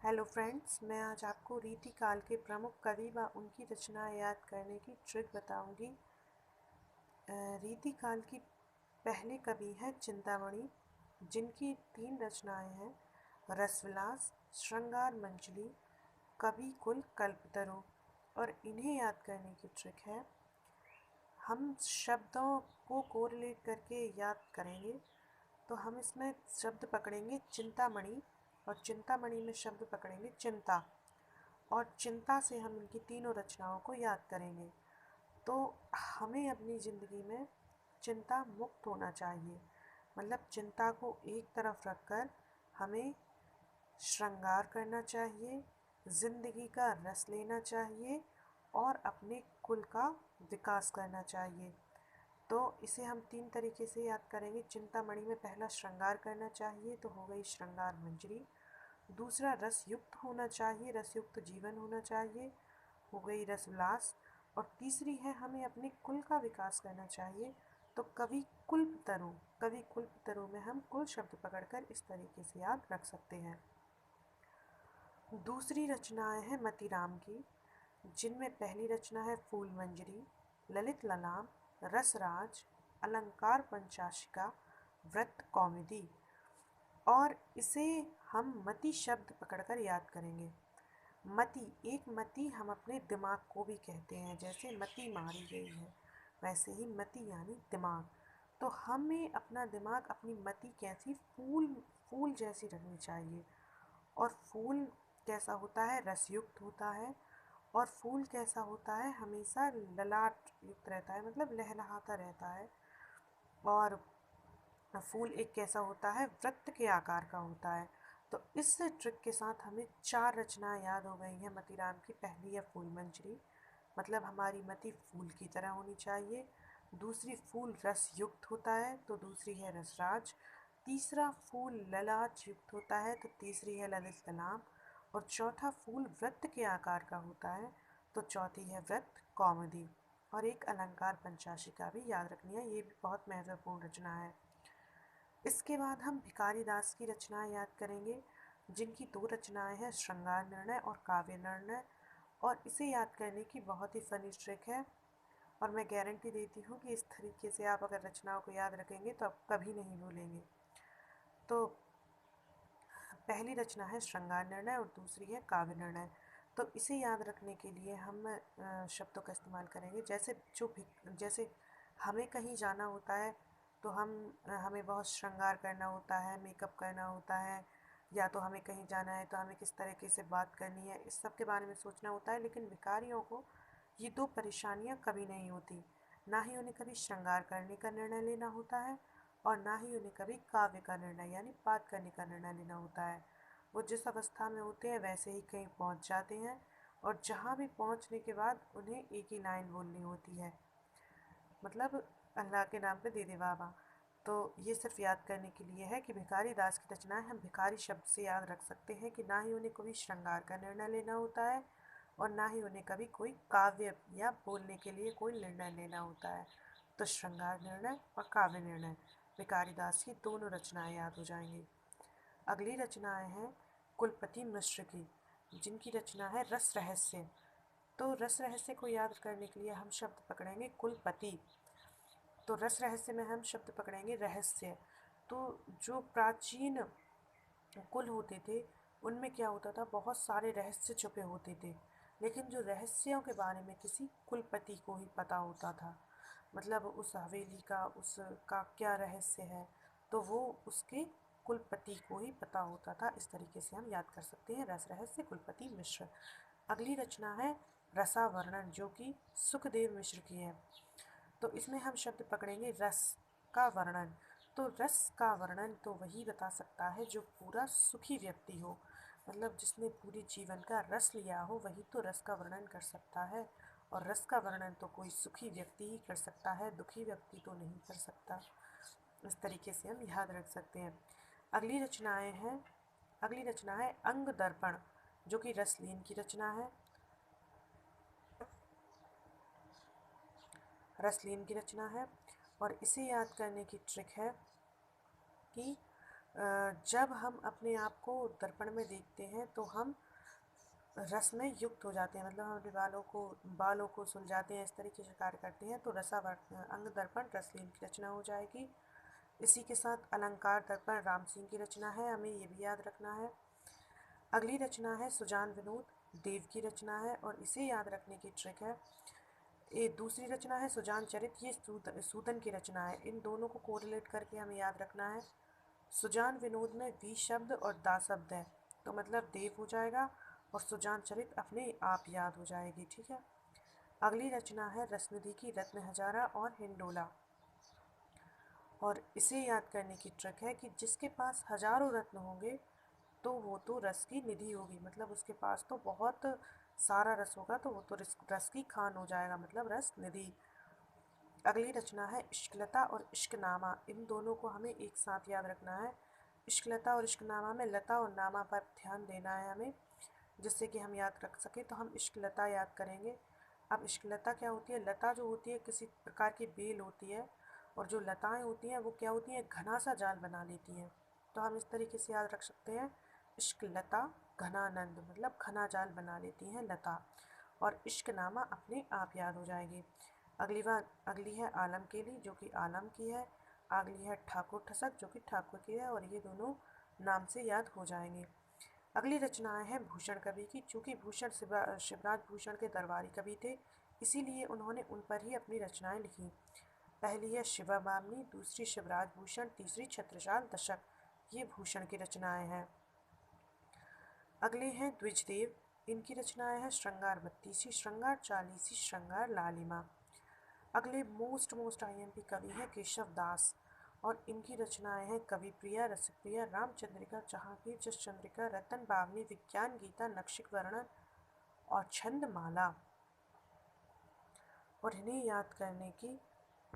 Hello friends, मैं आज आपको रीतिकाल के प्रमुख कवि व उनकी रचनाएं याद करने की ट्रिक बताऊंगी। रीतिकाल की पहले कवि हैं चिंतामणि, जिनकी 3 रचनाएं हैं: रसविलास, श्रृंगार मंजरी, कवि कुल कल्पतरु। और इन्हें याद करने की ट्रिक है, हम शब्दों को कोरिलेट करके याद करेंगे। तो हम इसमें शब्द पकड़ेंगे चिंतामणि, और चिंतामणि में शब्द पकड़ेंगे चिंता, और चिंता से हम इनकी तीनों रचनाओं को याद करेंगे। तो हमें अपनी ज़िंदगी में चिंता मुक्त होना चाहिए, मतलब चिंता को एक तरफ रखकर हमें श्रृंगार करना चाहिए, ज़िंदगी का रस लेना चाहिए और अपने कुल का विकास करना चाहिए। तो इसे हम 3 तरीके से याद करेंगे। चिंतामणि में पहला श्रृंगार करना चाहिए, तो हो गई श्रृंगार मंजरी। दूसरा रस युक्त होना चाहिए, रस युक्त जीवन होना चाहिए, हो गई रसविलास। और तीसरी है, हमें अपने कुल का विकास करना चाहिए, तो कवि कुल्पतरु। कवि कुल्पतरु में हम कुल शब्द पकड़कर इस तरीके से याद रख सकते हैं। दूसरी रचनाएं हैं मतीराम की, जिनमें पहली रचना है फूल मंजरी, ललित ललाम, रसराज, अलंकार पंचाशिका, व्रत कौमुदी। और इसे हम मति शब्द पकड़कर याद करेंगे। मति, एक मति हम अपने दिमाग को भी कहते हैं, जैसे मति मारी गई है, वैसे ही मति यानी दिमाग। तो हमें अपना दिमाग, अपनी मति कैसी फूल फूल जैसी रखनी चाहिए। और फूल कैसा होता है? रसयुक्त होता है। और फूल कैसा होता है? हमेशा ललाट युक्त रहता है, मतलब लहलहाता रहता है। और फूल एक कैसा होता है? वृत्त के आकार का होता है। तो इस ट्रिक के साथ हमें 4 रचनाएं याद हो गई हैं मतीराम की। पहली है फूल मंजरी, मतलब हमारी मति फूल की तरह होनी चाहिए। दूसरी, फूल रस युक्त होता है, तो दूसरी है रसराज। तीसरा, फूल ललाट युक्त होता है, तो तीसरी है ललित ललाम। और चौथा, फूल वृत्त के आकार का होता है, तो चौथी है व्रत कौमुदी। और एक अलंकार पंचाशिका भी याद रखनी है, ये भी बहुत महत्वपूर्ण रचना है। इसके बाद हम भिखारी दास की रचनाएं याद करेंगे, जिनकी 2 रचनाएं हैं श्रृंगार निर्णय और काव्य निर्णय। और इसे याद करने की बहुत ही फनी ट्रिक है, और मैं गारंटी देती हूँ कि इस तरीके से आप अगर रचनाओं को याद रखेंगे तो आप कभी नहीं भूलेंगे। तो पहली रचना है श्रृंगार निर्णय और दूसरी है काव्य निर्णय। तो इसे याद रखने के लिए हम शब्दों का इस्तेमाल करेंगे, जैसे हमें कहीं जाना होता है, तो हमें बहुत श्रृंगार करना होता है, मेकअप करना होता है, या तो हमें कहीं जाना है तो हमें किस तरीके से बात करनी है, इस सब के बारे में सोचना होता है। लेकिन भिखारियों को ये 2 परेशानियाँ कभी नहीं होती, ना ही उन्हें कभी श्रृंगार करने का निर्णय लेना होता है, और ना ही उन्हें कभी काव्य का निर्णय यानी बात करने का निर्णय लेना होता है। वो जिस अवस्था में होते हैं वैसे ही कहीं पहुंच जाते हैं, और जहाँ भी पहुंचने के बाद उन्हें एक ही लाइन बोलनी होती है, मतलब अल्लाह के नाम पे दे दे बाबा। तो ये सिर्फ याद करने के लिए है कि भिखारी दास की रचनाएं हम भिखारी शब्द से याद रख सकते हैं कि ना ही उन्हें कभी श्रृंगार का निर्णय लेना होता है, और ना ही उन्हें कभी कोई काव्य या बोलने के लिए कोई निर्णय लेना होता है। तो श्रृंगार निर्णय और काव्य निर्णय, भिखारी दास की दोनों रचनाएं याद हो जाएंगी। अगली रचनाएं हैं कुलपति मिश्र की, जिनकी रचना है रस रहस्य। तो रस रहस्य को याद करने के लिए हम शब्द पकड़ेंगे कुलपति, तो रस रहस्य में हम शब्द पकड़ेंगे रहस्य। तो जो प्राचीन कुल होते थे, उनमें क्या होता था? बहुत सारे रहस्य छुपे होते थे, लेकिन जो रहस्यों के बारे में किसी कुलपति को ही पता होता था, मतलब उस हवेली का, उसका क्या रहस्य है, तो वो उसके कुलपति को ही पता होता था। इस तरीके से हम याद कर सकते हैं रस रहस्य कुलपति मिश्र। अगली रचना है रसावर्णन, जो कि सुखदेव मिश्र की है। तो इसमें हम शब्द पकड़ेंगे रस का वर्णन। तो रस का वर्णन तो वही बता सकता है जो पूरा सुखी व्यक्ति हो, मतलब जिसने पूरे जीवन का रस लिया हो, वही तो रस का वर्णन कर सकता है। और रस का वर्णन तो कोई सुखी व्यक्ति ही कर सकता है, दुखी व्यक्ति तो नहीं कर सकता। इस तरीके से हम याद रख सकते हैं। अगली रचना है अंग दर्पण, जो कि रसलीन की रचना है। रसलीन की रचना है, और इसे याद करने की ट्रिक है कि जब हम अपने आप को दर्पण में देखते हैं तो हम रस में युक्त हो जाते हैं, मतलब हम अपने बालों को सुलझाते हैं, इस तरीके से कार्य करते हैं, तो अंग दर्पण रसलीन की रचना हो जाएगी। इसी के साथ अलंकार दर्पण राम सिंह की रचना है, हमें ये भी याद रखना है। अगली रचना है सुजान विनोद देव की रचना है, और इसे याद रखने की ट्रिक है, ये दूसरी रचना है सुजान चरित, ये सूदन की रचना है। इन दोनों को कोरिलेट करके हमें याद रखना है। सुजान विनोद में वी शब्द और दा शब्द है, तो मतलब देव हो जाएगा, और सुजान चरित अपने आप याद हो जाएगी, ठीक है। अगली रचना है रसनिधि की रत्न हजारा और हिंडोला, और इसे याद करने की ट्रिक है कि जिसके पास हजारों रत्न होंगे तो वो तो रस की निधि होगी, मतलब उसके पास तो बहुत सारा रस होगा, तो वो तो रस की खान हो जाएगा, मतलब रस निधि। अगली रचना है इश्कलता और इश्कनामा, इन दोनों को हमें एक साथ याद रखना है। इश्कलता और इश्कनामा में लता और नामा पर ध्यान देना है हमें, जिससे कि हम याद रख सकें, तो हम इश्कलता याद करेंगे। अब इश्कलता क्या होती है? लता जो होती है किसी प्रकार की बेल होती है, और जो लताएं होती हैं वो क्या होती हैं? घना सा जाल बना लेती हैं, तो हम इस तरीके से याद रख सकते हैं, इश्कलता घनानंद, मतलब घना जाल बना लेती हैं लता, और इश्कनामा अपने आप याद हो जाएगी। अगली है आलम केली, जो कि आलम की है। अगली है ठाकुर ठसक, जो कि ठाकुर की है, और ये दोनों नाम से याद हो जाएंगे। अगली रचनाएं हैं भूषण कवि की, चूँकि भूषण शिवराज भूषण के दरबारी कवि थे, इसीलिए उन्होंने उन पर ही अपनी रचनाएं लिखी। पहली है शिवा बामनी, दूसरी शिवराज भूषण, तीसरी छत्रसाल दशक, ये भूषण की रचनाएं हैं। अगले हैं द्विजदेव, इनकी रचनाएं हैं श्रृंगार बत्तीसी, श्रृंगार चालीसी, श्रृंगार लालिमा। अगले मोस्ट IMP कवि हैं केशव दास, और इनकी रचनाएं हैं कवि प्रिया, रसप्रिया, रामचंद्रिका, जहांगीर, जसचंद्रिका, रतन बावनी, विज्ञान गीता, नक्षिक वर्णन और छंदमाला। और इन्हें याद करने की